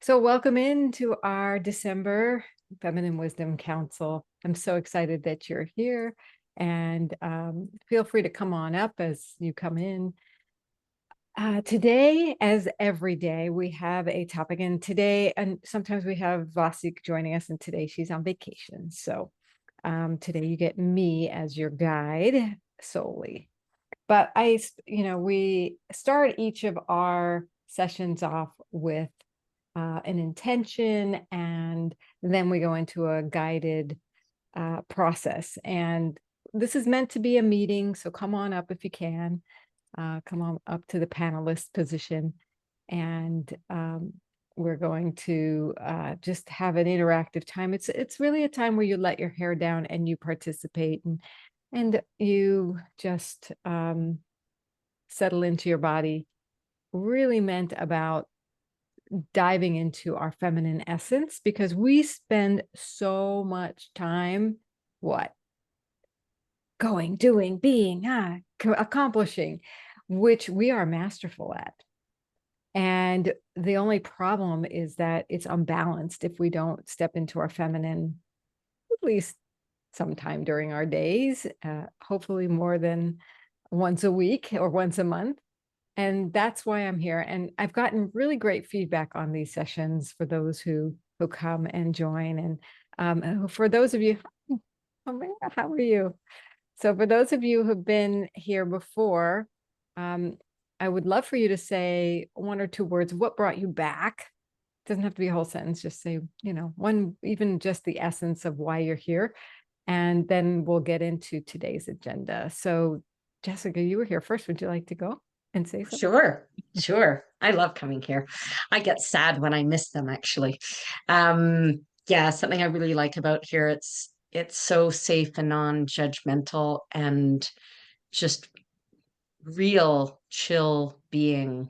So welcome into our December Feminine Wisdom Council. I'm so excited that you're here, and feel free to come on up as you come in. Today, as every day, we have a topic, and today, and sometimes we have Vasik joining us, and today she's on vacation. So today you get me as your guide solely. But we start each of our sessions off with an intention, and then we go into a guided process. And this is meant to be a meeting, so come on up if you can. Come on up to the panelist position, and we're going to just have an interactive time. It's really a time where you let your hair down and you participate, and you just settle into your body. Really meant about diving into our feminine essence, because we spend so much time going, doing, being, accomplishing, which we are masterful at. And the only problem is that it's unbalanced if we don't step into our feminine at least sometime during our days, hopefully more than once a week or once a month. And that's why I'm here. And I've gotten really great feedback on these sessions for those who come and join. And for those of you, how are you? So for those of you who've been here before, I would love for you to say one or two words. What brought you back? Doesn't have to be a whole sentence. Just say, one, even just the essence of why you're here. And then we'll get into today's agenda. So Jessica, you were here first. Would you like to go and say something? Sure. I love coming here. I get sad when I miss them, actually. Yeah, something I really like about here, it's so safe and non-judgmental and just real chill being.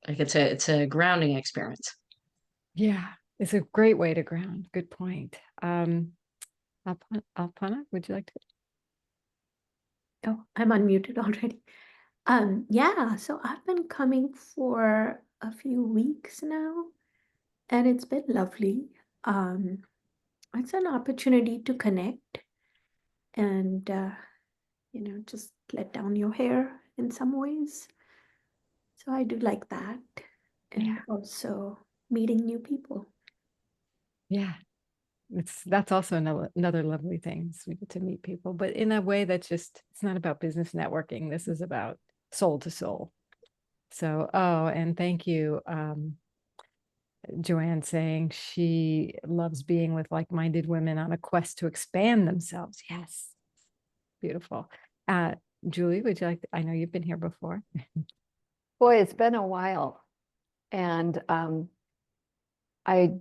Like it's a grounding experience. Yeah, it's a great way to ground. Good point. Alpana, would you like to? Oh, I'm unmuted already. Yeah, so I've been coming for a few weeks now, and it's been lovely. Um, it's an opportunity to connect and just let down your hair in some ways. So I do like that. And Yeah, also meeting new people. yeah. That's also another lovely thing. So we get to meet people, but in a way that's it's not about business networking. This is about soul to soul. So, and thank you, Joanne, saying she loves being with like-minded women on a quest to expand themselves. Yes, beautiful. Julie, would you like I know you've been here before. Boy, it's been a while. And I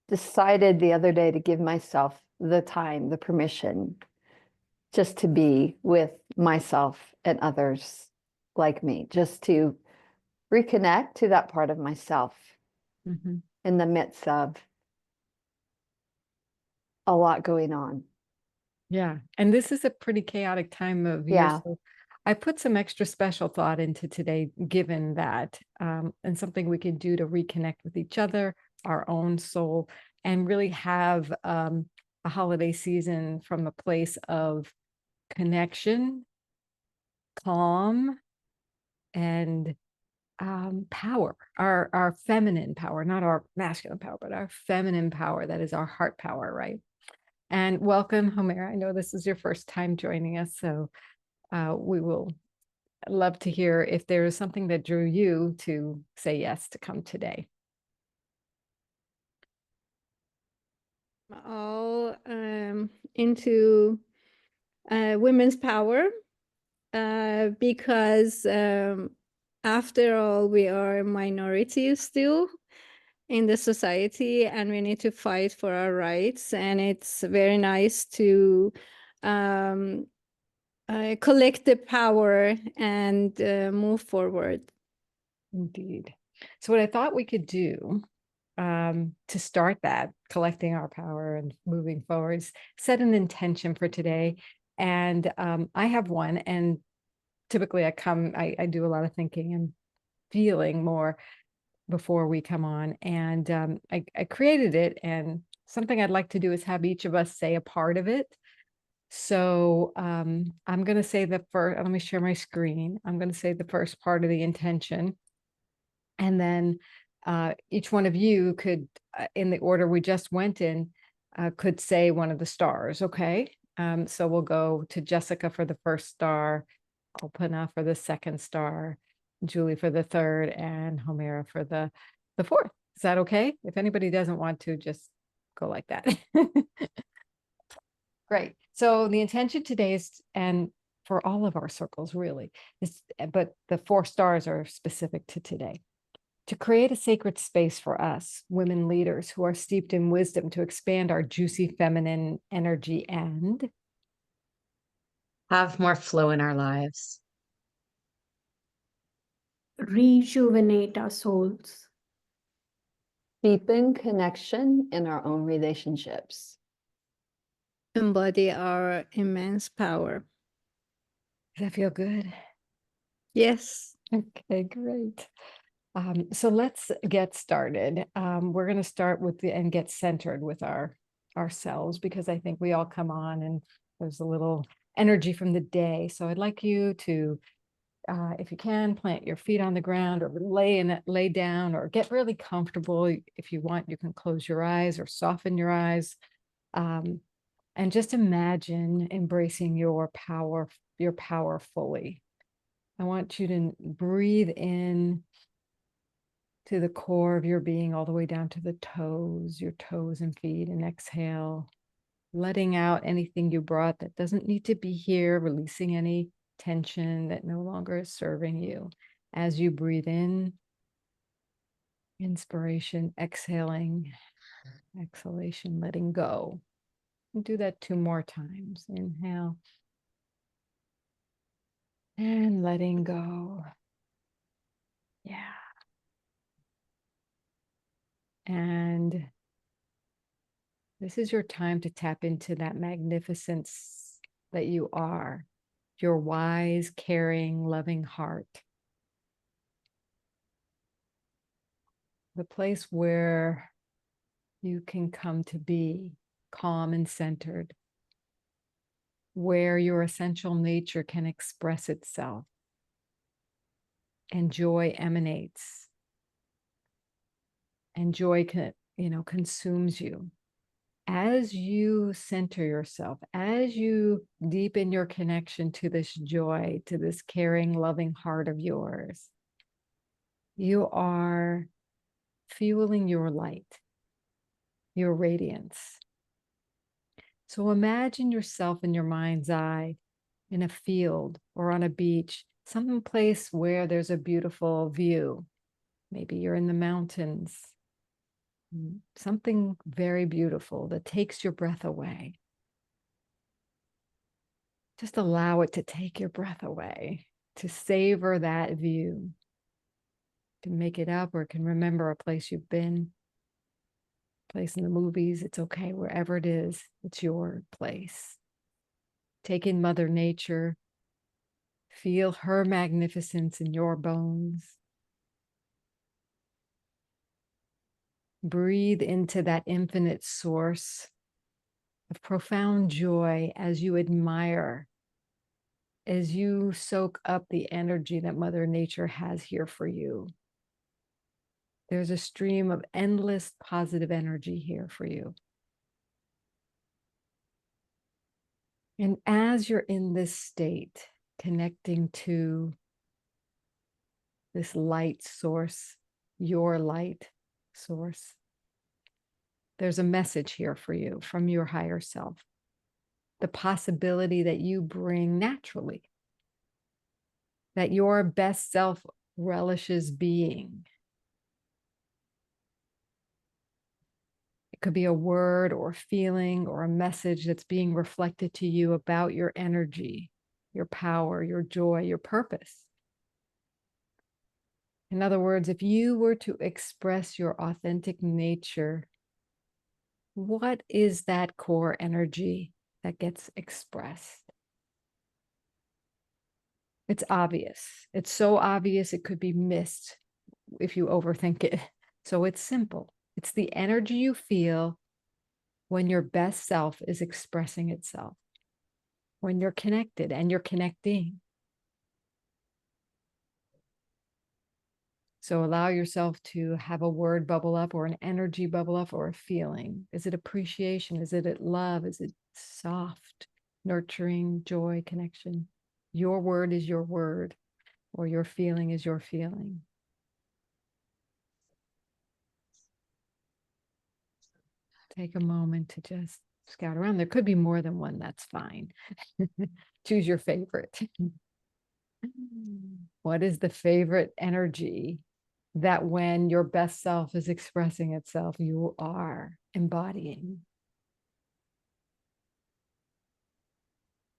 decided the other day to give myself the time, the permission, just to be with myself and others like me, just to reconnect to that part of myself in the midst of a lot going on. Yeah. And this is a pretty chaotic time of year. Yeah. So I put some extra special thought into today, given that, and something we can do to reconnect with each other, our own soul, and really have a holiday season from a place of connection, calm, and power, our feminine power, not our masculine power, but our feminine power. That is our heart power, right? And welcome, Homer. I know this is your first time joining us, so we will love to hear if there is something that drew you to say yes to come today. All into women's power because after all, we are minorities still in the society, and we need to fight for our rights. And it's very nice to collect the power and move forward. Indeed. So what I thought we could do to start that, collecting our power and moving forwards, set an intention for today. And I have one, and typically I do a lot of thinking and feeling more. before we come on, and I created it, and something I'd like to do is have each of us say a part of it. So I'm going to say the first, let me share my screen. I'm going to say the first part of the intention. And then each one of you could, in the order we just went in, could say one of the stars. Okay. So we'll go to Jessica for the first star, Opana for the second star, Julie for the third, and Homera for the fourth. Is that okay? If anybody doesn't want to, just go like that. Great. So the intention today is, and for all of our circles really, is, but the 4 stars are specific to today, to create a sacred space for us, women leaders who are steeped in wisdom, to expand our juicy feminine energy and Have more flow in our lives. Rejuvenate our souls. Deepen connection in our own relationships. Embody our immense power. does that feel good? Yes. Okay, great. So let's get started. We're going to start with and get centered with ourselves, because I think we all come on and there's a little energy from the day. So I'd like you to, if you can, plant your feet on the ground or lay down or get really comfortable. If you want, you can close your eyes or soften your eyes. And just imagine embracing your power fully. I want you to breathe in to the core of your being, all the way down to the toes, your toes and feet, and exhale, letting out anything you brought that doesn't need to be here, releasing any tension that no longer is serving you. As you breathe in, inspiration, exhaling, exhalation, letting go. And do that 2 more times. Inhale and letting go. Yeah. And this is your time to tap into that magnificence that you are, your wise, caring, loving heart. The place where you can come to be calm and centered, where your essential nature can express itself and joy emanates, and joy consumes you. As you center yourself, as you deepen your connection to this joy, to this caring, loving heart of yours, you are fueling your light, your radiance. So imagine yourself in your mind's eye in a field or on a beach, some place where there's a beautiful view. Maybe you're in the mountains. Something very beautiful that takes your breath away. Just allow it to take your breath away, to savor that view, to make it up, or can remember a place you've been, place in the movies. It's okay, wherever it is, it's your place. Take in Mother Nature. Feel her magnificence in your bones. Breathe into that infinite source of profound joy as you admire, as you soak up the energy that Mother Nature has here for you. There's a stream of endless positive energy here for you. And as you're in this state, connecting to this light source, your light source, there's a message here for you from your higher self. The possibility that you bring naturally, that your best self relishes being. It could be a word or a feeling or a message that's being reflected to you about your energy, your power, your joy, your purpose. In other words, if you were to express your authentic nature, what is that core energy that gets expressed? It's obvious. It's so obvious it could be missed if you overthink it. So it's simple. It's the energy you feel when your best self is expressing itself, when you're connected and you're connecting. So allow yourself to have a word bubble up or an energy bubble up or a feeling. Is it appreciation? Is it love? Is it soft, nurturing, joy, connection? Your word is your word, or your feeling is your feeling. Take a moment to just scout around. There could be more than one. That's fine. Choose your favorite. What is the favorite energy that when your best self is expressing itself, you are embodying?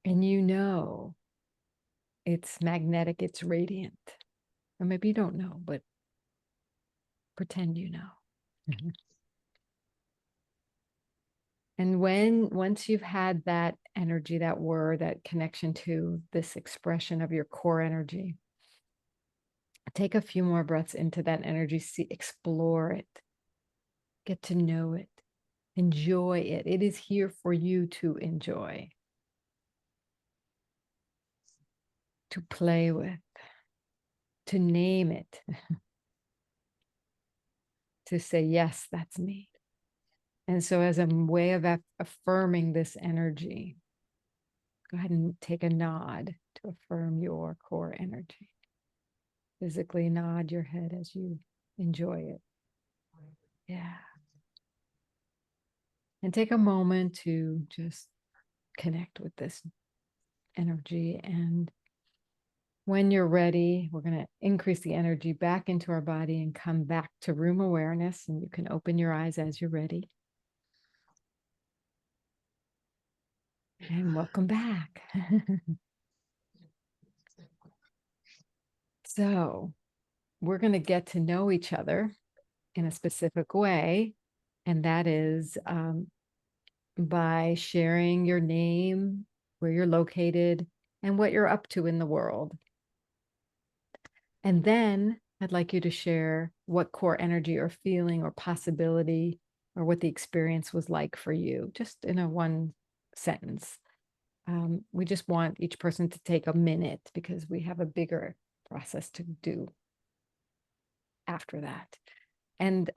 And you know it's magnetic, it's radiant. Or maybe you don't know, but pretend you know. And once you've had that energy, that word, that connection to this expression of your core energy, take a few more breaths into that energy, see, explore it, get to know it, enjoy it. It is here for you to enjoy, to play with, to name it, to say, yes, that's me. And so as a way of affirming this energy, go ahead and take a nod to affirm your core energy. Physically nod your head as you enjoy it. Yeah. And take a moment to just connect with this energy. And when you're ready, we're going to increase the energy back into our body and come back to room awareness. And you can open your eyes as you're ready. And welcome back. So we're going to get to know each other in a specific way. And that is by sharing your name, where you're located, and what you're up to in the world. And then I'd like you to share what core energy or feeling or possibility or what the experience was like for you, just in a one sentence. We just want each person to take a minute because we have a bigger process to do after that. And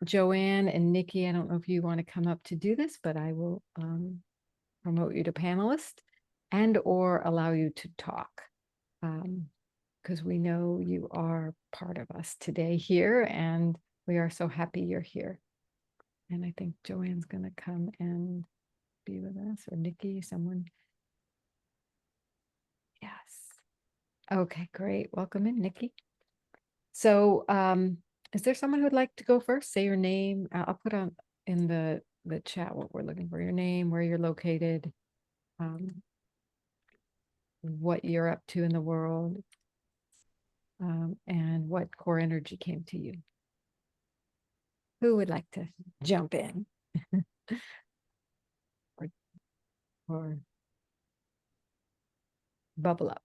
Joanne and Nikki, I don't know if you want to come up to do this, but I will promote you to panelist and or allow you to talk. Because we know you are part of us today here, and we are so happy you're here. And I think Joanne's going to come and be with us, or Nikki, someone. Yes. Okay, great. Welcome in, Nikki. So is there someone who'd like to go first? Say your name. I'll put on in the chat what we're looking for. Your name, where you're located, what you're up to in the world, and what core energy came to you. Who would like to jump in? or bubble up?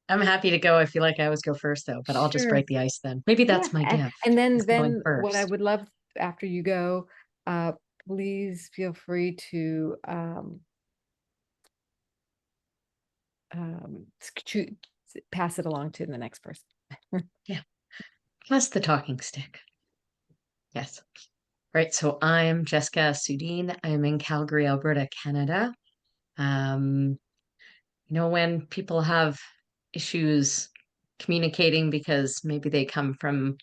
I'm happy to go. I feel like I always go first though, but I'll just Sure. break the ice then. Maybe that's my And, gift. and then is going what I first. would love after you go, please feel free to pass it along to the next person. Yeah. Plus the talking stick. Yes. Right. So I'm Jessica Sudine. I'm in Calgary, Alberta, Canada. When people have issues communicating because maybe they come from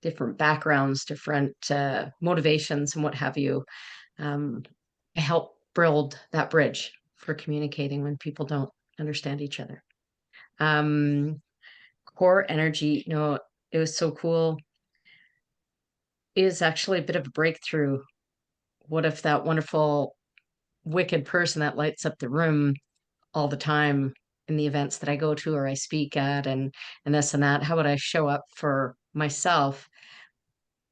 different backgrounds, different motivations and what have you, I help build that bridge for communicating when people don't understand each other. Core energy, it was so cool, is actually a bit of a breakthrough. What if that wonderful, wicked person that lights up the room all the time in the events that I go to or I speak at and this and that, how would I show up for myself?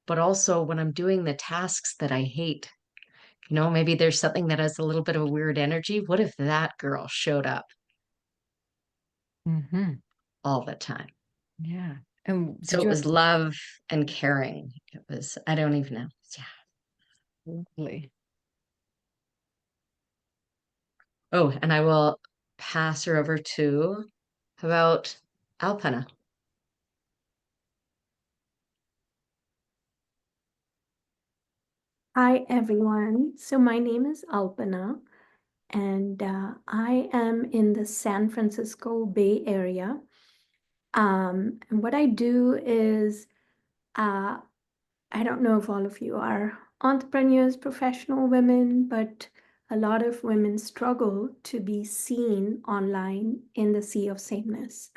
But also when I'm doing the tasks that I hate, maybe there's something that has a little bit of a weird energy. What if that girl showed up all the time. Yeah. And So it was love and caring. It was, I don't even know. Yeah. lovely. Oh, and I will pass her over to, how about Alpana? Hi, everyone. So my name is Alpana, and I am in the San Francisco Bay Area. And what I do is, I don't know if all of you are entrepreneurs, professional women, but a lot of women struggle to be seen online in the sea of sameness.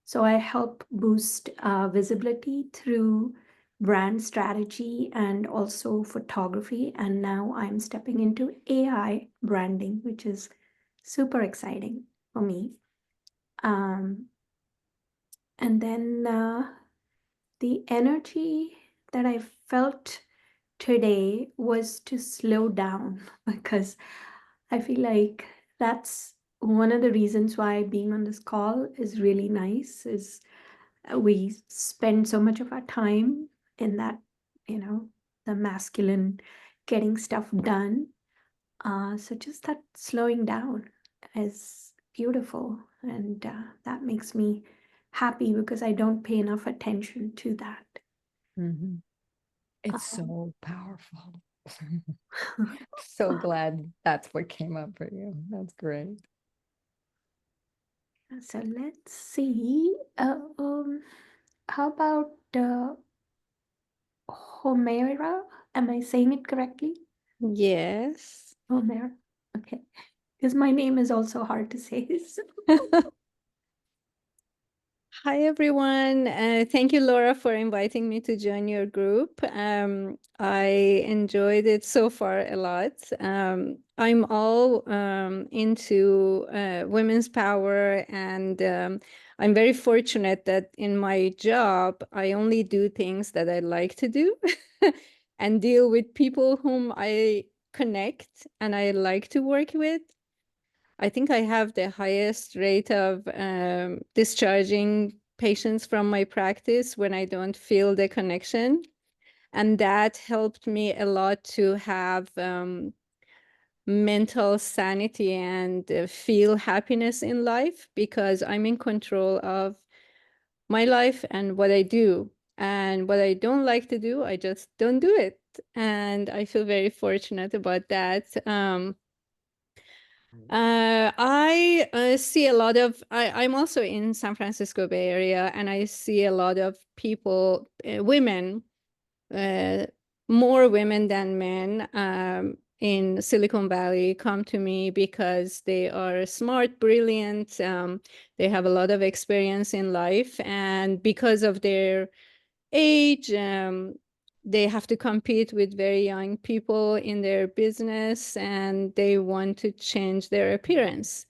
So I help boost visibility through brand strategy and also photography. And now I'm stepping into AI branding, which is super exciting for me. And then the energy that I felt today was to slow down because I feel like that's one of the reasons why being on this call is really nice is we spend so much of our time in that, the masculine getting stuff done. So just that slowing down is beautiful. And that makes me happy because I don't pay enough attention to that. It's so powerful. So glad that's what came up for you. That's great. So let's see. How about Homera? Am I saying it correctly? Yes. Homera. Okay. Because my name is also hard to say. So. Hi, everyone. Thank you, Laura, for inviting me to join your group. I enjoyed it so far a lot. I'm all into women's power, and I'm very fortunate that in my job, I only do things that I like to do and deal with people whom I connect and I like to work with. I think I have the highest rate of discharging patients from my practice when I don't feel the connection. And that helped me a lot to have mental sanity and feel happiness in life because I'm in control of my life and what I do. And what I don't like to do, I just don't do it. And I feel very fortunate about that. I see a lot of, I'm also in San Francisco Bay Area, and I see a lot of people, women, more women than men in Silicon Valley come to me because they are smart, brilliant, they have a lot of experience in life, and because of their age, they have to compete with very young people in their business and they want to change their appearance.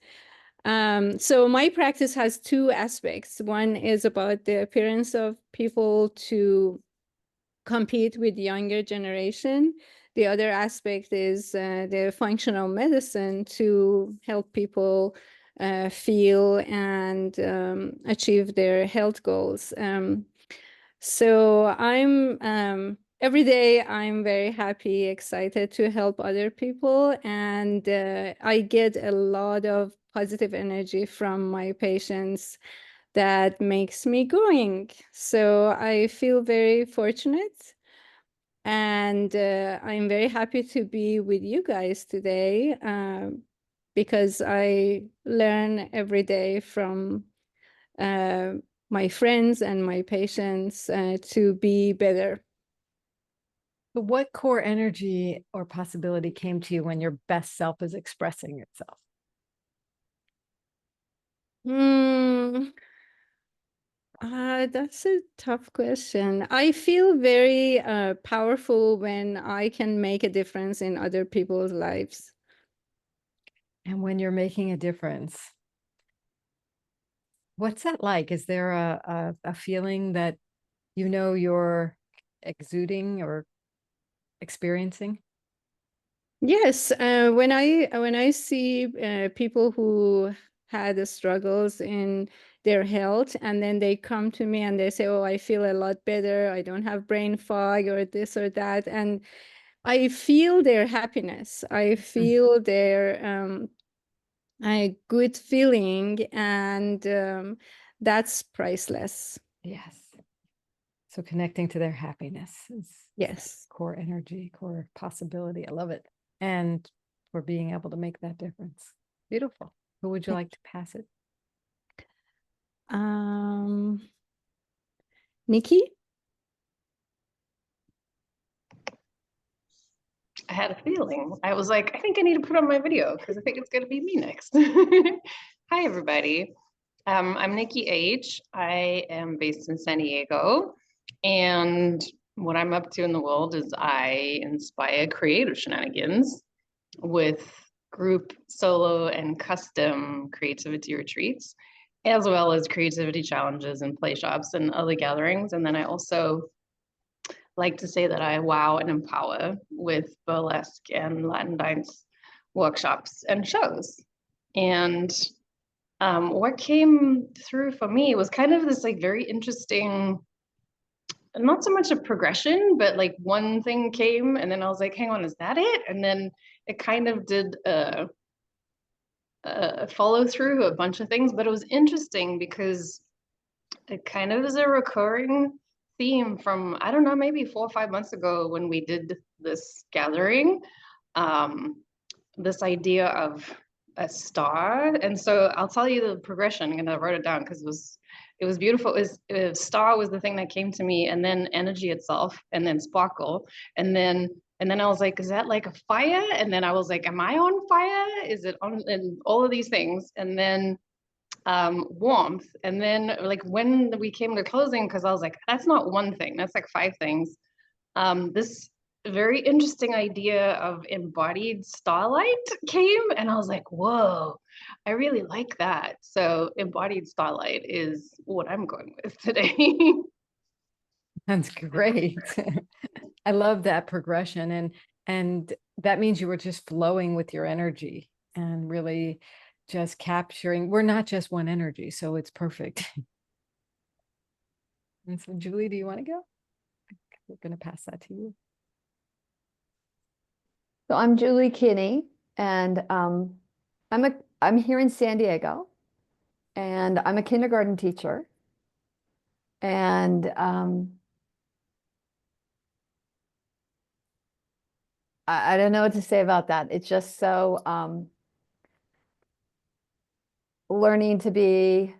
So my practice has two aspects. One is about the appearance of people to compete with younger generation. The other aspect is the functional medicine to help people feel and achieve their health goals. So every day I'm very happy, excited to help other people. And I get a lot of positive energy from my patients that makes me going. So I feel very fortunate. And I'm very happy to be with you guys today because I learn every day from my friends and my patients to be better. But what core energy or possibility came to you when your best self is expressing itself? That's a tough question. I feel very powerful when I can make a difference in other people's lives. And when you're making a difference, what's that like? Is there a feeling that you're exuding or experiencing? Yes, when I see people who had struggles in their health, and then they come to me and they say, oh, I feel a lot better, I don't have brain fog or this or that, and I feel their happiness, I feel their a good feeling, and that's priceless. Yes. So connecting to their happiness is Yes. core energy, core possibility. I love it. And for being able to make that difference. Beautiful. Who would you like to pass it? Nikki? I had a feeling. I was like, I think I need to put on my video because I think it's going to be me next. Hi, everybody. I'm Nikki H. I am based in San Diego. And what I'm up to in the world is I inspire creative shenanigans with group, solo, and custom creativity retreats, as well as creativity challenges and play shops and other gatherings. And then I also like to say that I wow and empower with burlesque and Latin dance workshops and shows. And what came through for me was kind of this like very interesting, not so much a progression, but like one thing came and then I was like, hang on, is that it? And then it kind of did follow through a bunch of things, but it was interesting because it kind of is a recurring theme from, I don't know, maybe 4 or 5 months ago when we did this gathering, this idea of a star. And so I'll tell you the progression, and I wrote it down because it was beautiful. Star was the thing that came to me, and then energy itself, and then sparkle, and then I was like, is that like a fire? And then I was like, am I on fire? Is it on? And all of these things, and then warmth. And then like when we came to closing, because I was like, that's not one thing, that's like 5 things. This very interesting idea of embodied starlight came, and I was like, whoa, I really like that. So embodied starlight is what I'm going with today. That's great. I love that progression. And that means you were just flowing with your energy and really just capturing. We're not just one energy, so it's perfect. And so, Julie, do you want to go? We're going to pass that to you. So I'm Julie Kinney, and I'm here in San Diego, and I'm a kindergarten teacher. And I don't know what to say about that. It's just so learning to be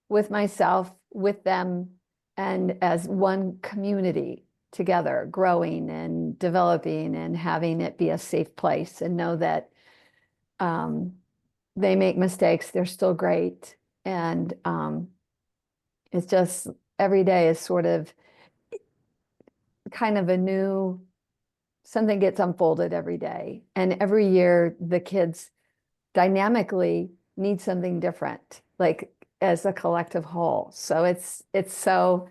with myself, with them, and as one community together, growing and developing and having it be a safe place, and know that they make mistakes, they're still great. And it's just every day is sort of kind of a new, something gets unfolded every day. And every year the kids dynamically need something different, like as a collective whole. So it's so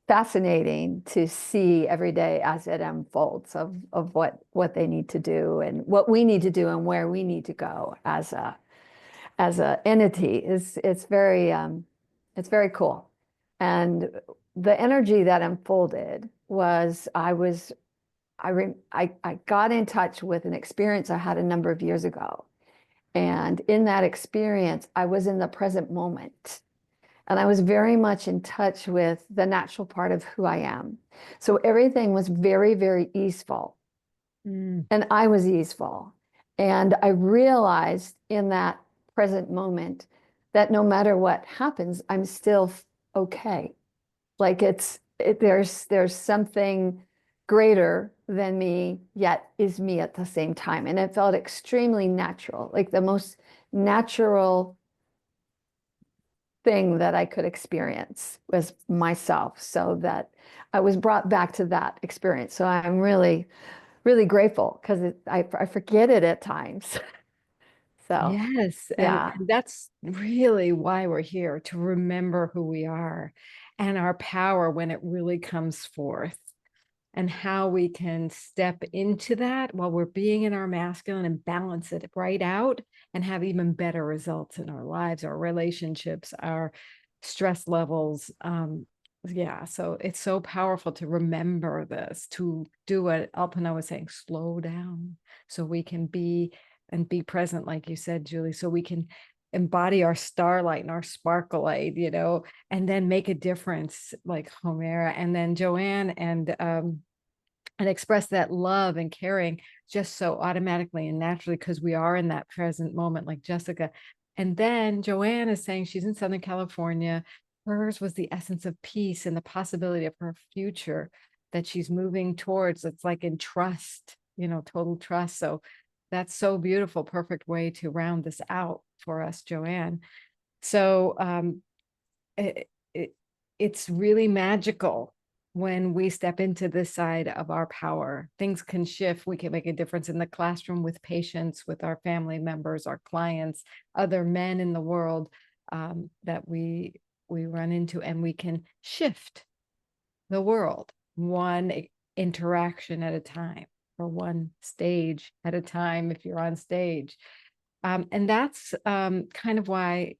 fascinating to see every day as it unfolds of what they need to do and what we need to do and where we need to go as a entity. It's very cool. And the energy that unfolded was I got in touch with an experience I had a number of years ago. And in that experience, I was in the present moment. And I was very much in touch with the natural part of who I am. So everything was very, very easeful. And I was easeful. And I realized in that present moment that no matter what happens, I'm still okay. Like there's something greater than me, yet is me at the same time. And it felt extremely natural, like the most natural thing that I could experience was myself, so that I was brought back to that experience. So I'm really, really grateful, because I forget it at times. So yes, yeah. and that's really why we're here, to remember who we are and our power when it really comes forth. and how we can step into that while we're being in our masculine and balance it right out and have even better results in our lives, our relationships, our stress levels. Yeah, so it's so powerful to remember this, to do what Alpana was saying, slow down so we can be present, like you said, Julie, so we can embody our starlight and our sparkleite, and then make a difference like Homera, and then Joanne, and express that love and caring just so automatically and naturally because we are in that present moment, like Jessica. And then Joanne is saying she's in Southern California. Hers was the essence of peace and the possibility of her future that she's moving towards. It's like in trust, total trust. So that's so beautiful. Perfect way to round this out for us, Joanne. So it's really magical when we step into this side of our power. Things can shift. We can make a difference in the classroom with patients, with our family members, our clients, other men in the world that we run into, and we can shift the world one interaction at a time, or one stage at a time if you're on stage. And that's kind of why,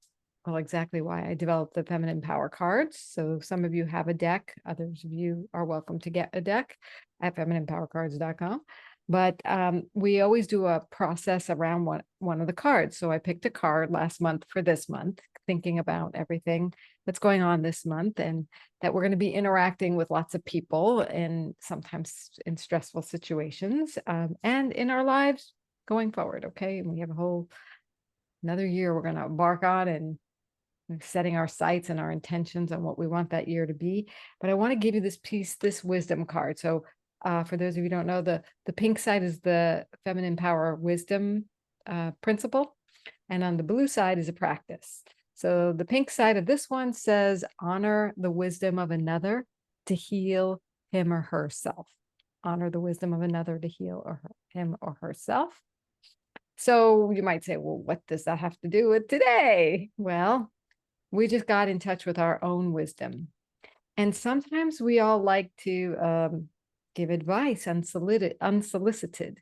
well, exactly why I developed the Feminine Power cards. So some of you have a deck. Others of you are welcome to get a deck at femininepowercards.com. But we always do a process around one of the cards. So I picked a card last month for this month, thinking about everything that's going on this month, and that we're going to be interacting with lots of people, and sometimes in stressful situations, and in our lives going forward. Okay. And we have another year we're going to embark on, and setting our sights and our intentions on what we want that year to be. But I want to give you this wisdom card. So for those of you who don't know, the pink side is the Feminine Power Wisdom principle. And on the blue side is a practice. So the pink side of this one says, honor the wisdom of another to heal him or herself. Honor the wisdom of another to heal him or herself. So you might say, well, what does that have to do with today? Well, we just got in touch with our own wisdom. And sometimes we all like to give advice unsolicited.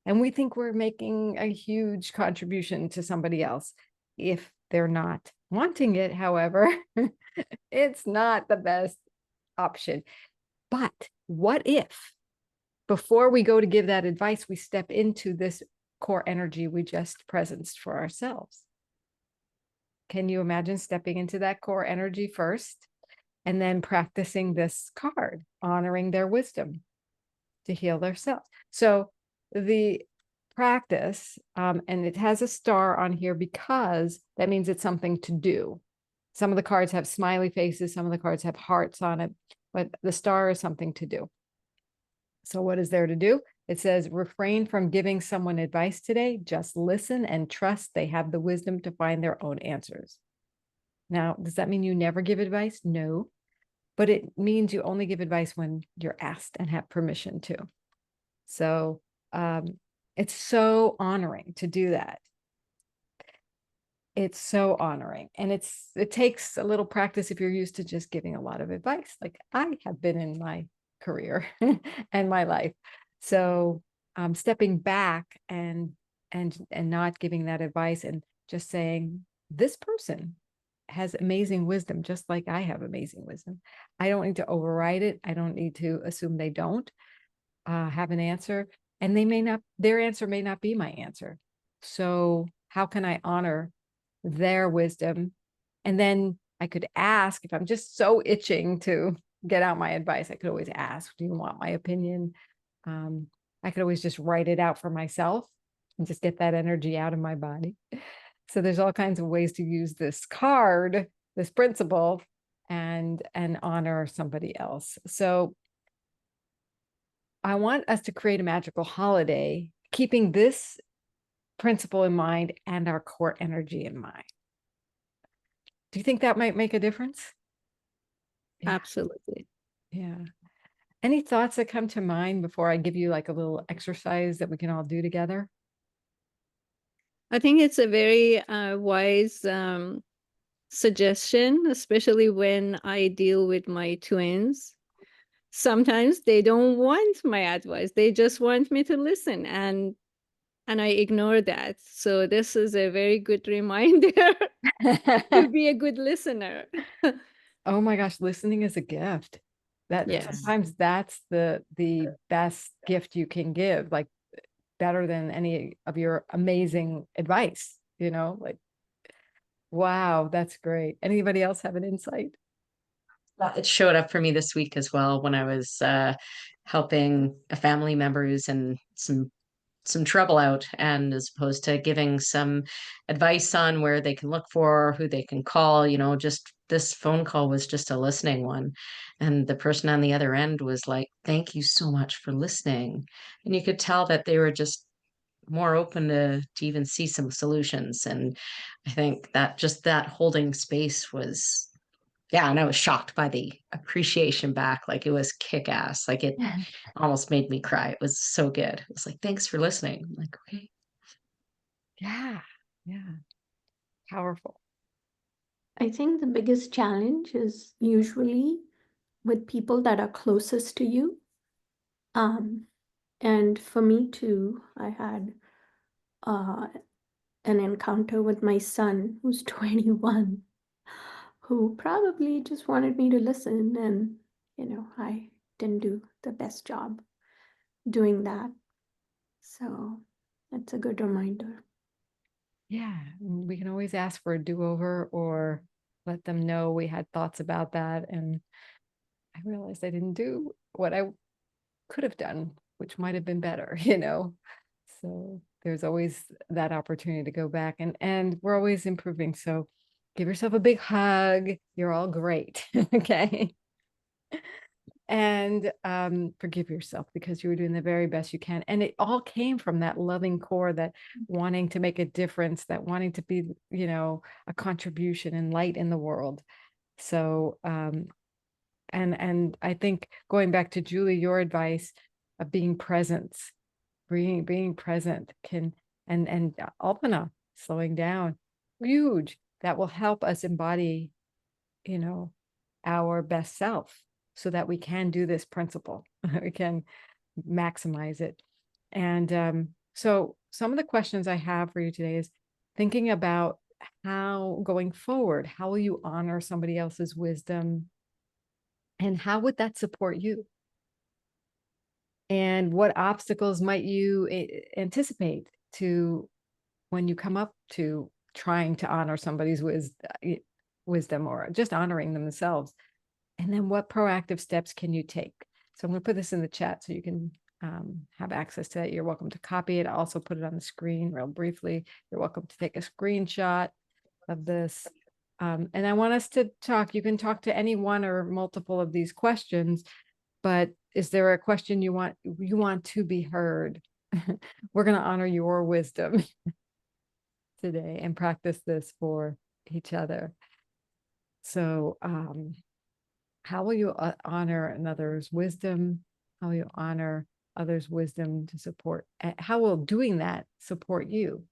And we think we're making a huge contribution to somebody else. If they're not wanting it, however, it's not the best option. But what if, before we go to give that advice, we step into this core energy we just presenced for ourselves? Can you imagine stepping into that core energy first and then practicing this card, honoring their wisdom to heal themselves? So the practice, and it has a star on here because that means it's something to do. Some of the cards have smiley faces, some of the cards have hearts on it, but the star is something to do. So what is there to do? It says, refrain from giving someone advice today. Just listen and trust they have the wisdom to find their own answers. Now, does that mean you never give advice? No, but it means you only give advice when you're asked and have permission to. So it's so honoring to do that. It's so honoring. And it takes a little practice if you're used to just giving a lot of advice, like I have been in my career and my life. So stepping back and not giving that advice, and just saying, this person has amazing wisdom, just like I have amazing wisdom. I don't need to override it. I don't need to assume they don't have an answer, and their answer may not be my answer. So how can I honor their wisdom? And then I could ask, if I'm just so itching to get out my advice, I could always ask, do you want my opinion? I could always just write it out for myself and just get that energy out of my body. So there's all kinds of ways to use this card, this principle, and honor somebody else. So I want us to create a magical holiday, keeping this principle in mind and our core energy in mind. Do you think that might make a difference? Yeah. Absolutely. Yeah. Any thoughts that come to mind before I give you like a little exercise that we can all do together? I think it's a very wise suggestion, especially when I deal with my twins. sometimes they don't want my advice. They just want me to listen, and I ignore that. So this is a very good reminder to be a good listener. Oh my gosh, listening is a gift. That Yes. sometimes that's the best gift you can give, like better than any of your amazing advice, you know, like, wow, that's great. Anybody else have an insight? It showed up for me this week as well when I was helping a family member who's in some trouble out, and as opposed to giving some advice on where they can look for, who they can call, just this phone call was just a listening one. And the person on the other end was like, thank you so much for listening. And you could tell that they were just more open to even see some solutions. And I think that just that holding space was, yeah, and I was shocked by the appreciation back. Like it was kick ass. Like it almost made me cry. It was so good. It was like, thanks for listening. I'm like, okay. Yeah. Yeah. Powerful. I think the biggest challenge is usually with people that are closest to you. And for me too, I had an encounter with my son who's 21, who probably just wanted me to listen, and I didn't do the best job doing that. So that's a good reminder. Yeah. We can always ask for a do-over or let them know we had thoughts about that. And I realized I didn't do what I could have done, which might have been better, So there's always that opportunity to go back, and we're always improving. So give yourself a big hug. You're all great. Okay. And forgive yourself because you were doing the very best you can. And it all came from that loving core, that wanting to make a difference, that wanting to be, a contribution and light in the world. So and I think going back to Julie, your advice of being present, being present can, and Alpana, slowing down, huge. That will help us embody, our best self so that we can do this principle. We can maximize it. And so some of the questions I have for you today is thinking about how going forward, how will you honor somebody else's wisdom? And how would that support you? And what obstacles might you anticipate to when you come up to trying to honor somebody's wisdom or just honoring themselves? And then what proactive steps can you take? So I'm going to put this in the chat so you can have access to that. You're welcome to copy it. I'll also put it on the screen real briefly. You're welcome to take a screenshot of this. And I want us to talk. You can talk to any one or multiple of these questions, but is there a question you want to be heard? We're going to honor your wisdom today and practice this for each other. So how will you honor another's wisdom? How will you honor others' wisdom to support? How will doing that support you?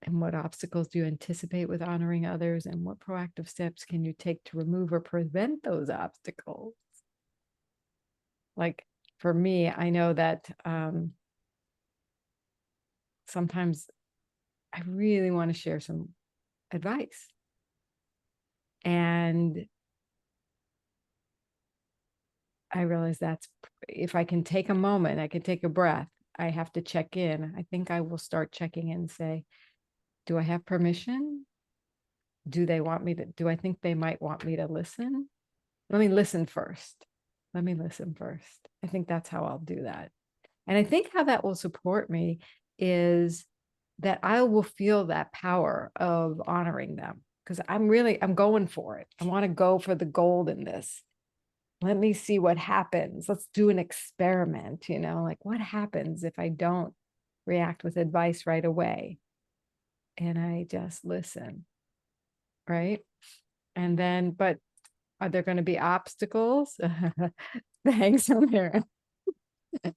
And what obstacles do you anticipate with honoring others? And what proactive steps can you take to remove or prevent those obstacles? Like for me, I know that sometimes I really want to share some advice. And I realize that's, if I can take a moment, I can take a breath, I have to check in. I think I will start checking in and say, do I have permission? Do I think they might want me to listen? Let me listen first. I think that's how I'll do that. And I think how that will support me is that I will feel that power of honoring them, because I'm going for it. I want to go for the gold in this. Let me see what happens. Let's do an experiment, like what happens if I don't react with advice right away and I just listen, right? And then, but are there going to be obstacles? Thanks, O'Mara.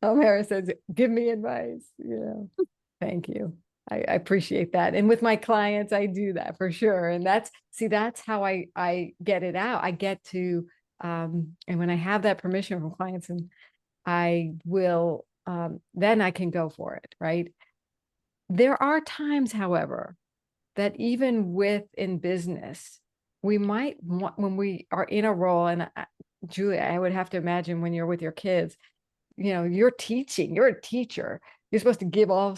O'Mara says, give me advice. Thank you. I appreciate that. And with my clients, I do that for sure. And that's how I get it out. I get to, and when I have that permission from clients, and I will, then I can go for it, right? There are times, however, that even within business, we might want, when we are in a role, and Julia, I would have to imagine when you're with your kids, you're teaching, you're a teacher, you're supposed to give all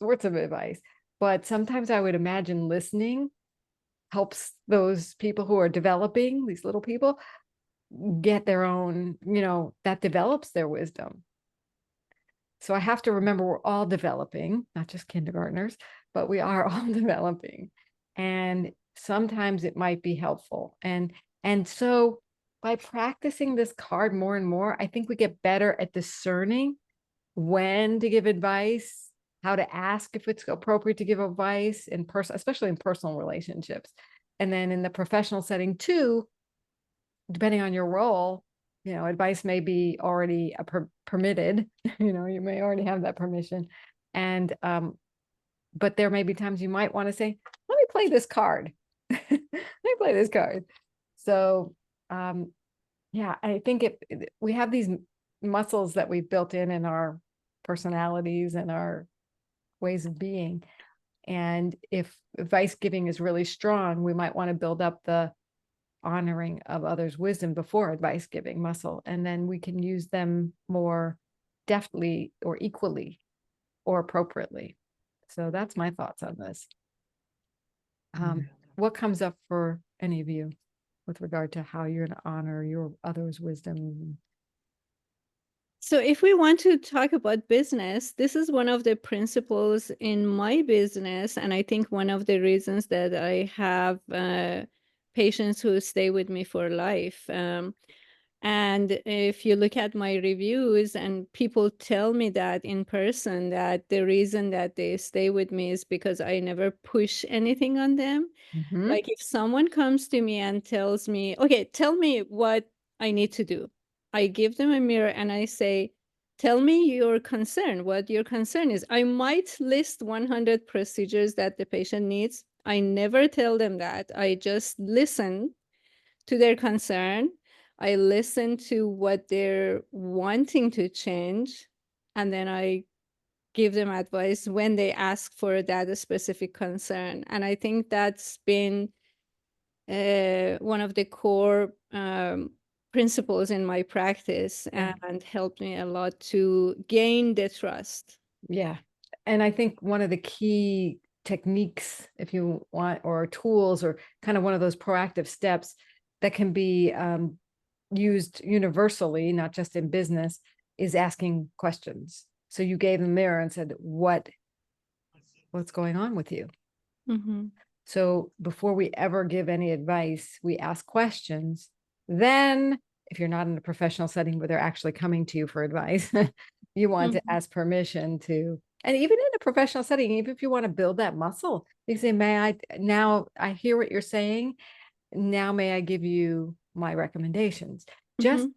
sorts of advice. But sometimes I would imagine listening helps those people who are developing, these little people, get their own, that develops their wisdom. So I have to remember we're all developing, not just kindergartners, but we are all developing. And sometimes it might be helpful. And so by practicing this card more and more, I think we get better at discerning when to give advice, how to ask if it's appropriate to give advice in person, especially in personal relationships. And then in the professional setting too, depending on your role, advice may be already permitted, you may already have that permission. And, but there may be times you might want to say, let me play this card. Let me play this card. So, yeah, I think we have these muscles that we've built in our personalities and our ways of being. And if advice giving is really strong, we might want to build up the honoring of others' wisdom before advice giving muscle, and then we can use them more deftly or equally or appropriately. So that's my thoughts on this. What comes up for any of you with regard to how you're going to honor your others' wisdom? So if we want to talk about business, this is one of the principles in my business. And I think one of the reasons that I have patients who stay with me for life. And if you look at my reviews, and people tell me that in person, that the reason that they stay with me is because I never push anything on them. Like if someone comes to me and tells me, okay, tell me what I need to do. I give them a mirror and I say, tell me your concern, what your concern is. I might list 100 procedures that the patient needs. I never tell them that. I just listen to their concern. I listen to what they're wanting to change. And then I give them advice when they ask for that specific concern. And I think that's been one of the core principles in my practice, and helped me a lot to gain the trust. Yeah. And I think one of the key techniques, if you want, or tools, or kind of one of those proactive steps that can be used universally, not just in business, is asking questions. So you gave the mirror and said, what's going on with you? So before we ever give any advice, we ask questions. Then if you're not in a professional setting where they're actually coming to you for advice, you want to ask permission to, and even in a professional setting, even if you want to build that muscle, you say, now I hear what you're saying. Now, may I give you my recommendations? Just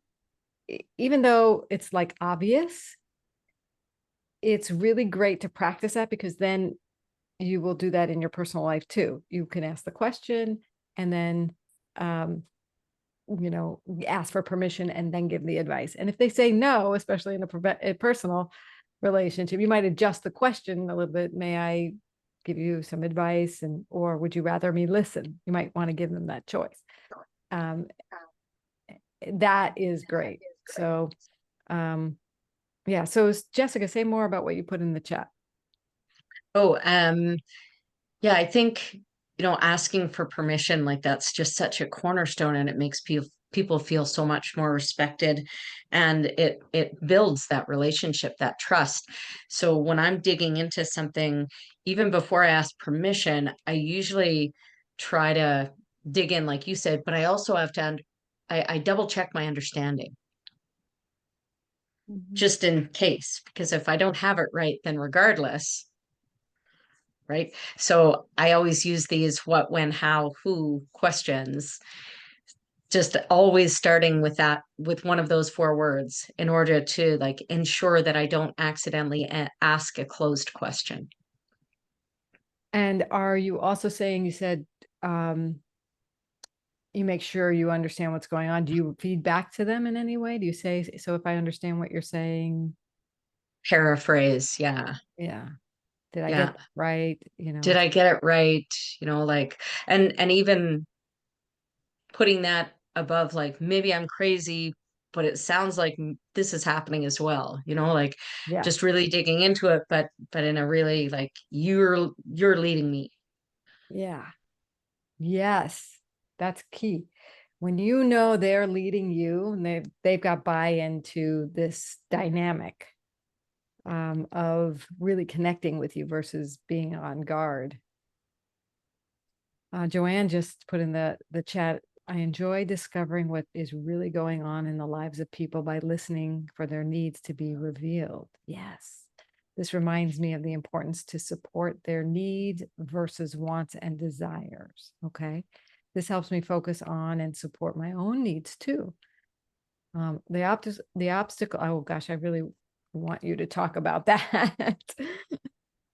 even though it's like obvious, it's really great to practice that, because then you will do that in your personal life too. You can ask the question and then, ask for permission and then give the advice. And if they say no, especially in a personal relationship, you might adjust the question a little bit. May I give you some advice, or would you rather me listen? You might want to give them that choice. That is great. So, yeah. So Jessica, say more about what you put in the chat. Oh, yeah, I think, asking for permission, like that's just such a cornerstone, and it makes people feel so much more respected, and it builds that relationship, that trust. So when I'm digging into something, even before I ask permission, I usually try to dig in, like you said, but I also have to, I double check my understanding. Just in case, because if I don't have it right, then regardless, right? So I always use these what, when, how, who questions, just always starting with with one of those 4 words, in order to ensure that I don't accidentally ask a closed question. And are you also saying, you said, you make sure you understand what's going on. Do you feed back to them in any way? Do you say, so if I understand what you're saying, Paraphrase, yeah. yeah, did I Yeah. get that right? You know, Did I get it right? You know, like, and even putting that above, like, maybe I'm crazy, but it sounds like this is happening as well, you know, like yeah, just really digging into it, but in a really like, you're leading me. yeah, yes, that's key. When you know they're leading you and they've got buy-in to this dynamic of really connecting with you versus being on guard. Joanne just put in the chat, I enjoy discovering what is really going on in the lives of people by listening for their needs to be revealed. Yes. This reminds me of the importance to support their needs versus wants and desires. Okay. This helps me focus on and support my own needs too. The obstacle, oh gosh, I really want you to talk about that.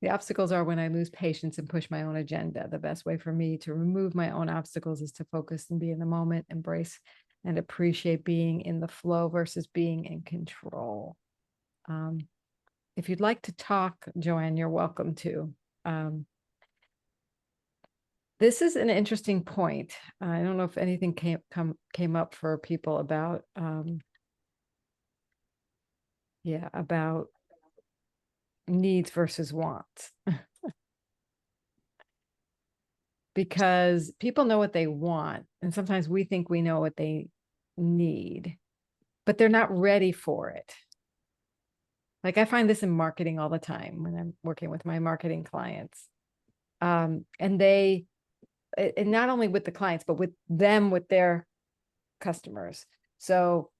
The obstacles are when I lose patience and push my own agenda. The best way for me to remove my own obstacles is to focus and be in the moment, embrace and appreciate being in the flow versus being in control. If you'd like to talk, Joanne, you're welcome to. This is an interesting point. I don't know if anything came up for people about, about needs versus wants. Because people know what they want, and sometimes we think we know what they need, but they're not ready for it. Like I find this in marketing all the time when I'm working with my marketing clients. And not only with the clients, but with their customers. So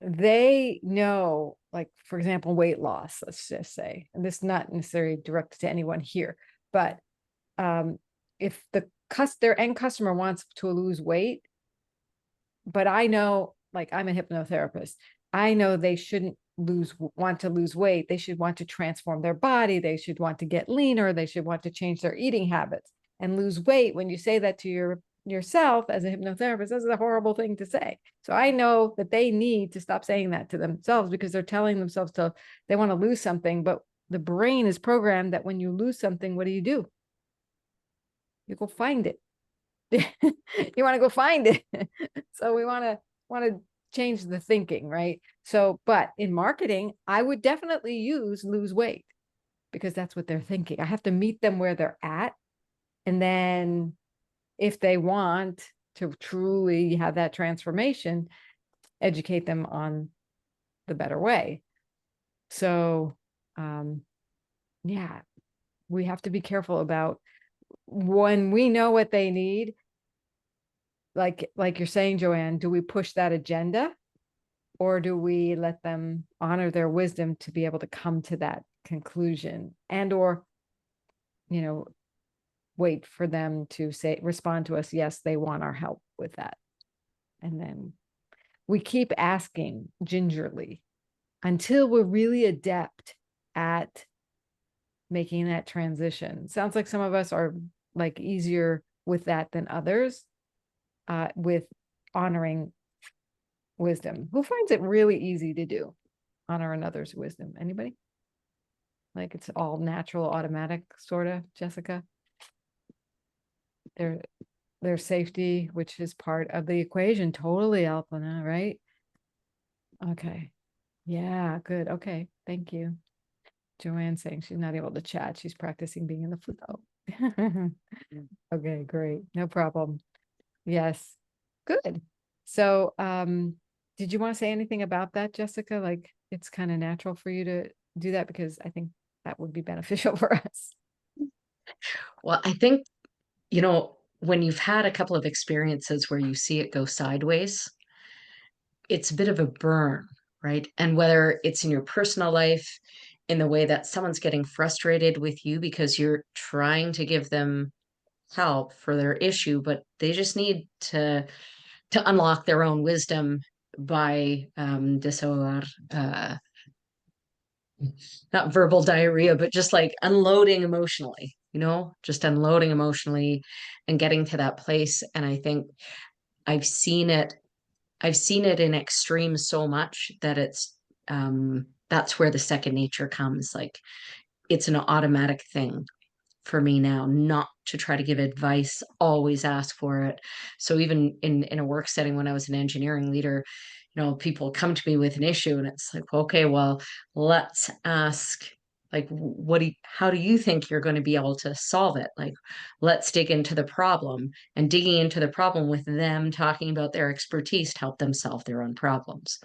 they know, like, for example, weight loss, let's just say, and this is not necessarily directed to anyone here, but if their end customer wants to lose weight, but I know, like, I'm a hypnotherapist, I know they shouldn't want to lose weight. They should want to transform their body. They should want to get leaner. They should want to change their eating habits and lose weight. When you say that to yourself as a hypnotherapist, this is a horrible thing to say. So I know that they need to stop saying that to themselves, because they're telling themselves they want to lose something, but the brain is programmed that when you lose something, what do? You go find it. You want to go find it. So we want to change the thinking, right? So, but in marketing, I would definitely use lose weight, because that's what they're thinking. I have to meet them where they're at. And then if they want to truly have that transformation, educate them on the better way. So, yeah, we have to be careful about when we know what they need. Like you're saying, Joanne, do we push that agenda, or do we let them honor their wisdom to be able to come to that conclusion, and or wait for them to respond to us, yes, they want our help with that, and then we keep asking gingerly until we're really adept at making that transition. Sounds like some of us are like easier with that than others, with honoring wisdom. Who finds it really easy to do? Honor another's wisdom. Anybody? Like it's all natural, automatic, sort of, Jessica? Their safety, which is part of the equation. Totally, Alpana, right? Okay. Yeah, good. Okay. Thank you. Joanne saying she's not able to chat. She's practicing being in the flow. Okay, great. No problem. Yes. Good. So, did you want to say anything about that, Jessica? Like it's kind of natural for you to do that, because I think that would be beneficial for us. Well, I think, when you've had a couple of experiences where you see it go sideways, it's a bit of a burn, right? And whether it's in your personal life, in the way that someone's getting frustrated with you because you're trying to give them help for their issue, but they just need to unlock their own wisdom by desahogar, not verbal diarrhea, but just like unloading emotionally, you know, just unloading emotionally and getting to that place. And I think I've seen it in extremes so much that that's where the second nature comes. Like, it's an automatic thing for me now, not to try to give advice, always ask for it. So even in a work setting, when I was an engineering leader, you know, people come to me with an issue and it's like, okay, well, let's ask, like, how do you think you're going to be able to solve it? Like, let's dig into the problem, and digging into the problem with them talking about their expertise to help them solve their own problems.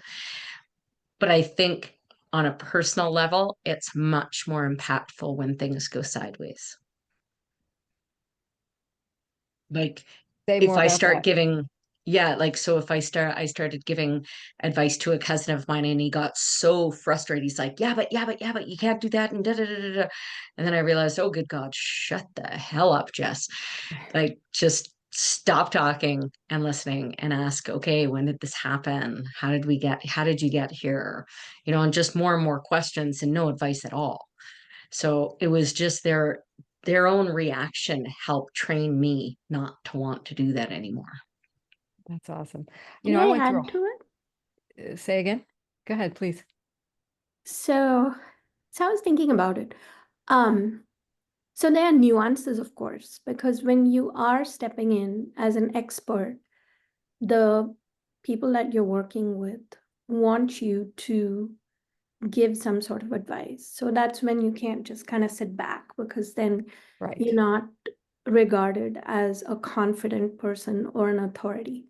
But I think on a personal level, it's much more impactful when things go sideways. Like, Say if more I about start that. giving, yeah, like, so if I started giving advice to a cousin of mine and he got so frustrated, he's like, yeah, but you can't do that, and da da da da da. And then I realized, oh, good God, shut the hell up, Jess. Like, just stop talking and listening and ask, okay, when did this happen? How did you get here? You know, and just more and more questions and no advice at all. So it was just their own reaction helped train me not to want to do that anymore. That's awesome. You Can know, I I went through, add to it? say again. Go ahead, please. So, I was thinking about it. Um, so there are nuances, of course, because when you are stepping in as an expert, the people that you're working with want you to give some sort of advice. So that's when you can't just kind of sit back, because then Right. you're not regarded as a confident person or an authority.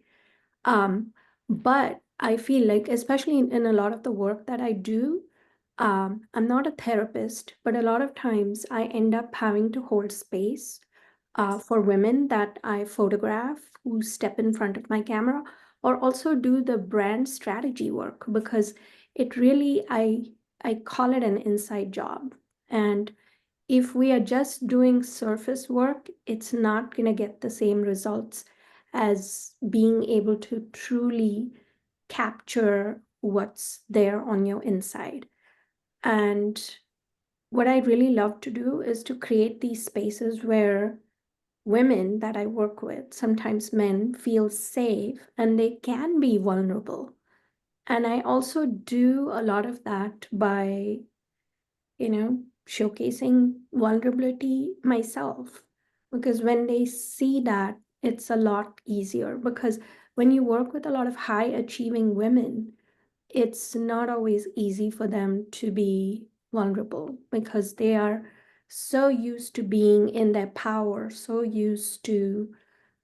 But I feel like, especially in a lot of the work that I do, I'm not a therapist, but a lot of times I end up having to hold space for women that I photograph who step in front of my camera, or also do the brand strategy work, because it really, I call it an inside job. And if we are just doing surface work, it's not going to get the same results as being able to truly capture what's there on your inside. And what I really love to do is to create these spaces where women that I work with, sometimes men, feel safe and they can be vulnerable. And I also do a lot of that by, showcasing vulnerability myself. Because when they see that, it's a lot easier. Because when you work with a lot of high achieving women, it's not always easy for them to be vulnerable, because they are so used to being in their power, so used to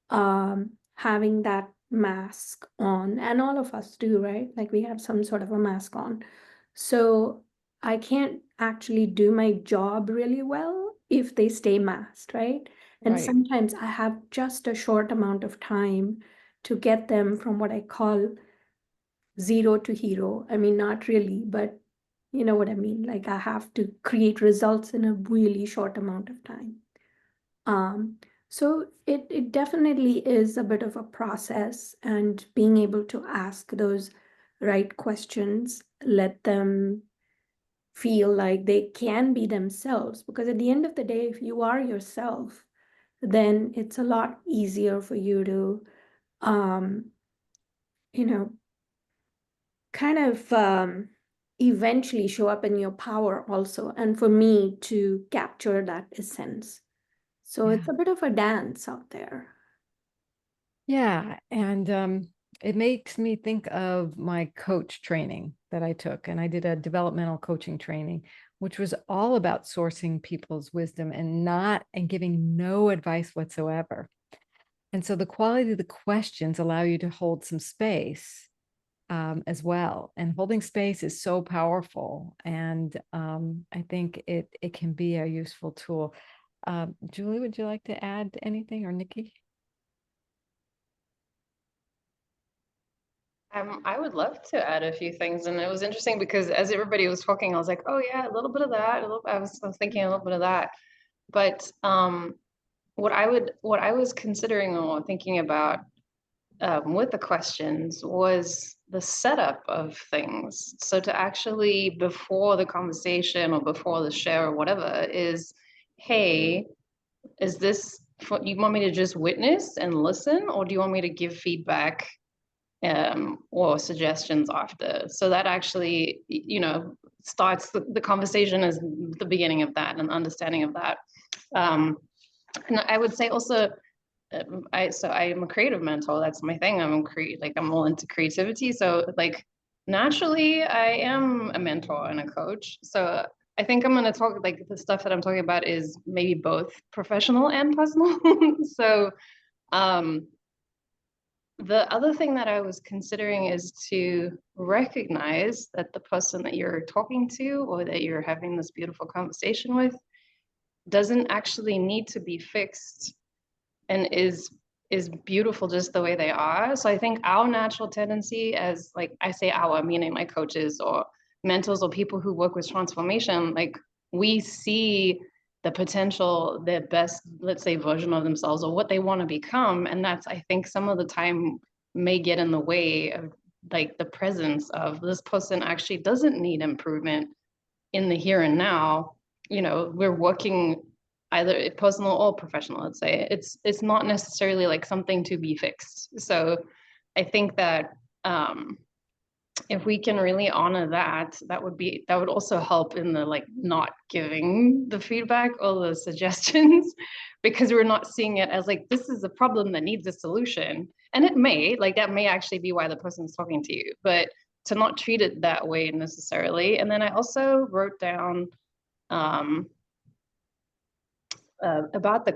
having that mask on. And all of us do, right? Like, we have some sort of a mask on. So I can't actually do my job really well if they stay masked, right? And Right. sometimes I have just a short amount of time to get them from what I call zero to hero. I mean, not really, but you know what I mean? Like, I have to create results in a really short amount of time. Um, so it definitely is a bit of a process, and being able to ask those right questions, let them feel like they can be themselves. Because at the end of the day, if you are yourself, then it's a lot easier for you to, um, you know, kind of eventually show up in your power also. And for me to capture that essence. So Yeah. it's a bit of a dance out there. Yeah, and it makes me think of my coach training that I took, and I did a developmental coaching training, which was all about sourcing people's wisdom and giving no advice whatsoever. And so the quality of the questions allow you to hold some space as well. And holding space is so powerful, and I think it can be a useful tool. Julie, would you like to add anything, or Nikki? I would love to add a few things, and it was interesting because as everybody was talking, I was like, "Oh yeah, a little bit of that." I was thinking a little bit of that, but what I was considering or thinking about with the questions was the setup of things. So to actually, before the conversation or before the share or whatever, is, hey, is this you want me to just witness and listen, or do you want me to give feedback or suggestions after? So that actually, starts the conversation as the beginning of that and understanding of that. And I would say also, I am a creative mentor. That's my thing. I'm all into creativity. So like naturally, I am a mentor and a coach. So I think I'm going to talk, like, the stuff that I'm talking about is maybe both professional and personal. So the other thing that I was considering is to recognize that the person that you're talking to or that you're having this beautiful conversation with doesn't actually need to be fixed and is beautiful just the way they are. So I think our natural tendency, as, like, I say our, meaning my coaches or mentors or people who work with transformation, like, we see the potential, their best, let's say, version of themselves or what they want to become. And that's, I think, some of the time may get in the way of, like, the presence of this person actually doesn't need improvement in the here and now. We're working either personal or professional, let's say. It's not necessarily like something to be fixed. So I think that if we can really honor that would also help in the, like, not giving the feedback or the suggestions, because we're not seeing it as like, this is a problem that needs a solution. And it may, like, that may actually be why the person's talking to you, but to not treat it that way necessarily. And then I also wrote down about the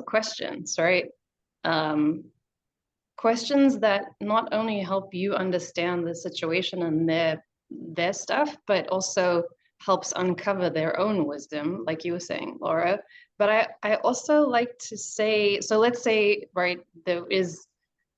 questions, right? Questions that not only help you understand the situation and their stuff, but also helps uncover their own wisdom, like you were saying, Laura. But I also like to say, so let's say, right, there is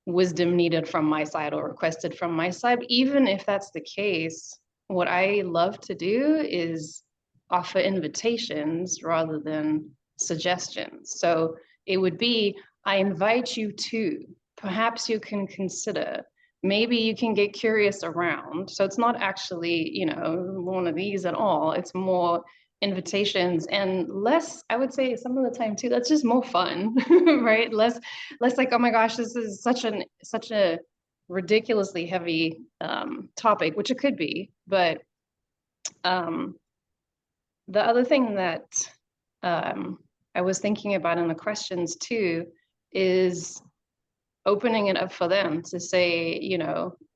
wisdom needed from my side or requested from my side. Even if that's the case, what I love to do is offer invitations rather than suggestions. So it would be, I invite you to, perhaps you can consider, maybe you can get curious around. So it's not actually, one of these at all. It's more invitations and less, I would say some of the time too, that's just more fun, right? Less like, oh my gosh, this is such a ridiculously heavy topic, which it could be. But the other thing that I was thinking about in the questions too is opening it up for them to say,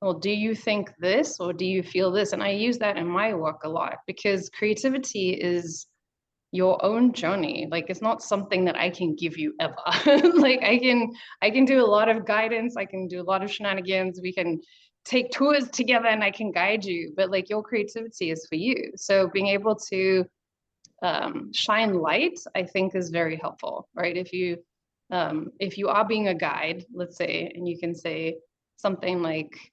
well, do you think this or do you feel this? And I use that in my work a lot, because creativity is your own journey. Like, it's not something that I can give you ever. Like, I can do a lot of guidance, I can do a lot of shenanigans, we can take tours together and I can guide you, but like, your creativity is for you. So being able to shine light, I think, is very helpful, right? If you are being a guide, let's say, and you can say something like,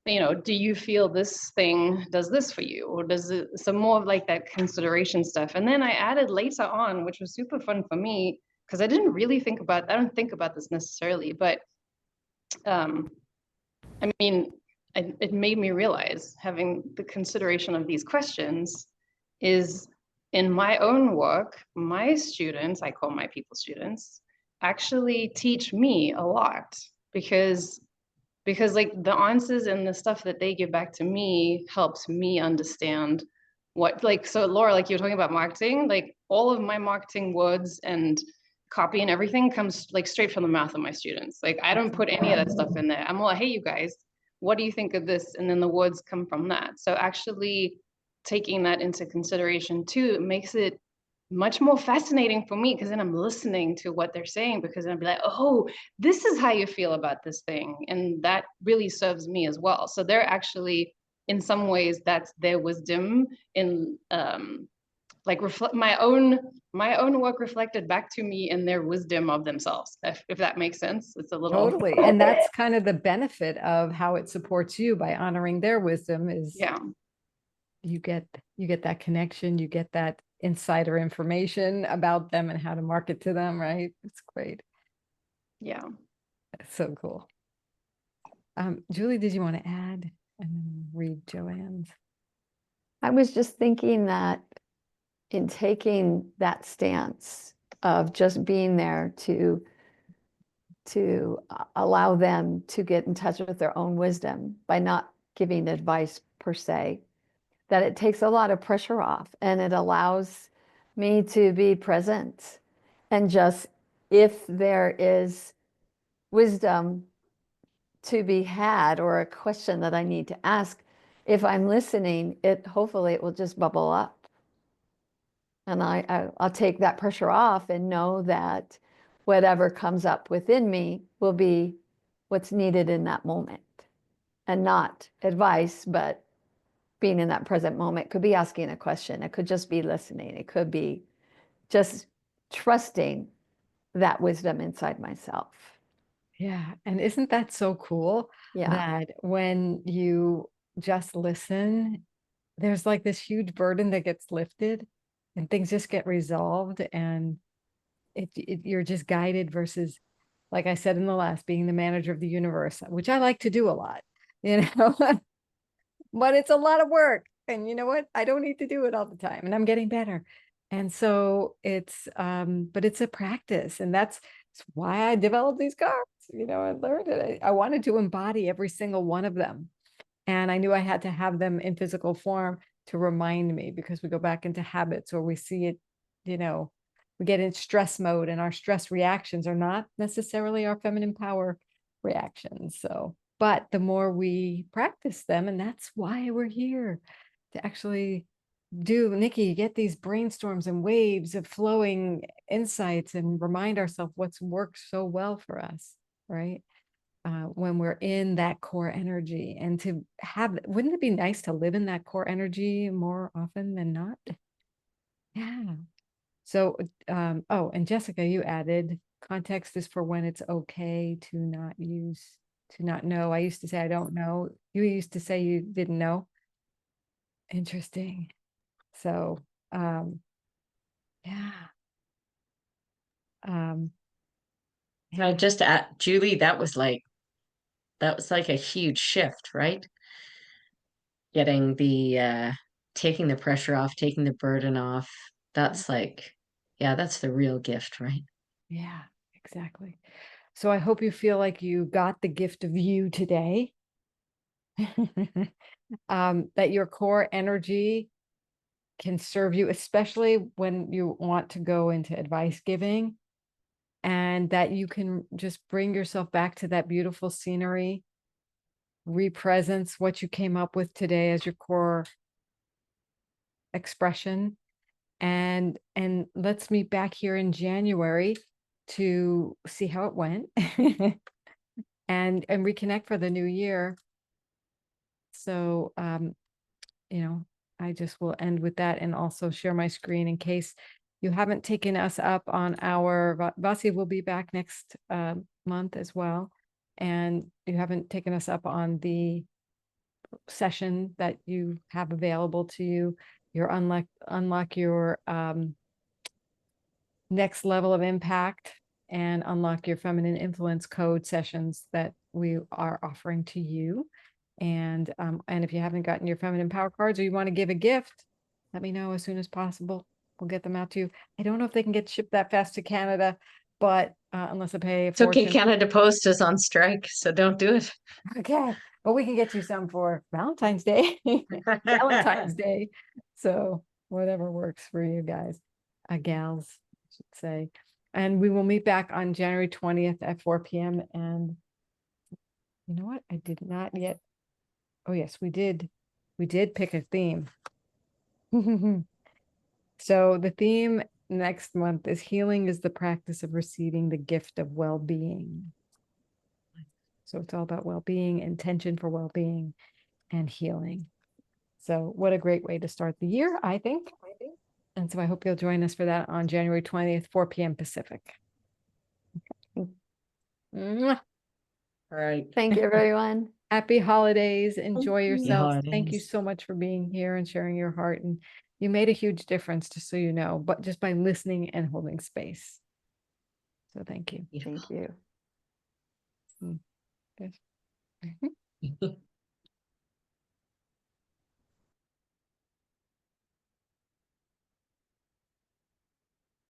do you feel this thing does this for you? Or does it, some more of like that consideration stuff. And then I added later on, which was super fun for me, because I don't think about this necessarily, but it made me realize, having the consideration of these questions, is in my own work, my students, I call my people students, actually teach me a lot, because like, the answers and the stuff that they give back to me helps me understand what, like, so Laura, like, you're talking about marketing, like, all of my marketing words and copy and everything comes like straight from the mouth of my students. Like, I don't put any of that stuff in there. I'm like, hey, you guys, what do you think of this? And then the words come from that. So actually taking that into consideration too, it makes it much more fascinating for me, because then I'm listening to what they're saying, because I'll be like, oh, this is how you feel about this thing. And that really serves me as well. So they're actually, in some ways, that's their wisdom in like, reflect my own work reflected back to me in their wisdom of themselves, if that makes sense. It's a little Totally. And that's kind of the benefit of how it supports you by honoring their wisdom, is you get that connection, you get that insider information about them and how to market to them, right? It's great. Yeah. That's so cool. Julie, did you want to add? And then read Joanne's. I was just thinking that in taking that stance of just being there to allow them to get in touch with their own wisdom by not giving advice per se, that it takes a lot of pressure off, and it allows me to be present. And just, if there is wisdom to be had or a question that I need to ask, if I'm listening, hopefully it will just bubble up. And I'll take that pressure off and know that whatever comes up within me will be what's needed in that moment, and not advice, but being in that present moment. Could be asking a question. It could just be listening. It could be just trusting that wisdom inside myself. Yeah. And isn't that so cool? Yeah. That when you just listen, there's like this huge burden that gets lifted and things just get resolved, and you're just guided versus, like I said in the last, being the manager of the universe, which I like to do a lot, but it's a lot of work. And you know what? I don't need to do it all the time, and I'm getting better. And so but it's a practice, and that's why I developed these cards. I learned it. I wanted to embody every single one of them. And I knew I had to have them in physical form to remind me, because we go back into habits, or we see it, we get in stress mode, and our stress reactions are not necessarily our feminine power reactions. So, but the more we practice them, and that's why we're here to actually Nikki, get these brainstorms and waves of flowing insights and remind ourselves what's worked so well for us, right? When we're in that core energy, and to have, wouldn't it be nice to live in that core energy more often than not? Yeah. So, oh, and Jessica, you added context is for when it's okay to not know. I used to say, I don't know. You used to say you didn't know. Interesting. So, yeah. Can I just add, Julie, that was like a huge shift, right? Getting taking the pressure off, taking the burden off. That's that's the real gift, right? Yeah, exactly. So I hope you feel like you got the gift of you today. That your core energy can serve you, especially when you want to go into advice giving, and that you can just bring yourself back to that beautiful scenery, represence what you came up with today as your core expression, and let's meet back here in January to see how it went and reconnect for the new year. So I just will end with that, and also share my screen in case you haven't taken us up on our Vasi will be back next month as well, and you haven't taken us up on the session that you have available to you, your unlock your next level of impact and unlock your feminine influence code sessions that we are offering to you. And if you haven't gotten your feminine power cards, or you want to give a gift, let me know as soon as possible. We'll get them out to you. I don't know if they can get shipped that fast to Canada, but unless I pay a It's okay, fortune. Canada Post is on strike, so don't do it. Okay, but we can get you some for Valentine's Day, Valentine's Day. So whatever works for you guys, gals, I should say. And we will meet back on January 20th at 4 p.m. And you know what? I did not yet. Oh yes, we did. We did pick a theme. So the theme next month is healing is the practice of receiving the gift of well-being. So it's all about well-being, intention for well-being, and healing. So what a great way to start the year, I think. And so I hope you'll join us for that on January 20th, 4 p.m. Pacific. Mwah. All right. Thank you, everyone. Happy holidays. Enjoy yourselves. Thank you holidays. so much for being here and sharing your heart. And you made a huge difference, just so you know, but just by listening and holding space. So thank you. Thank you. Yes.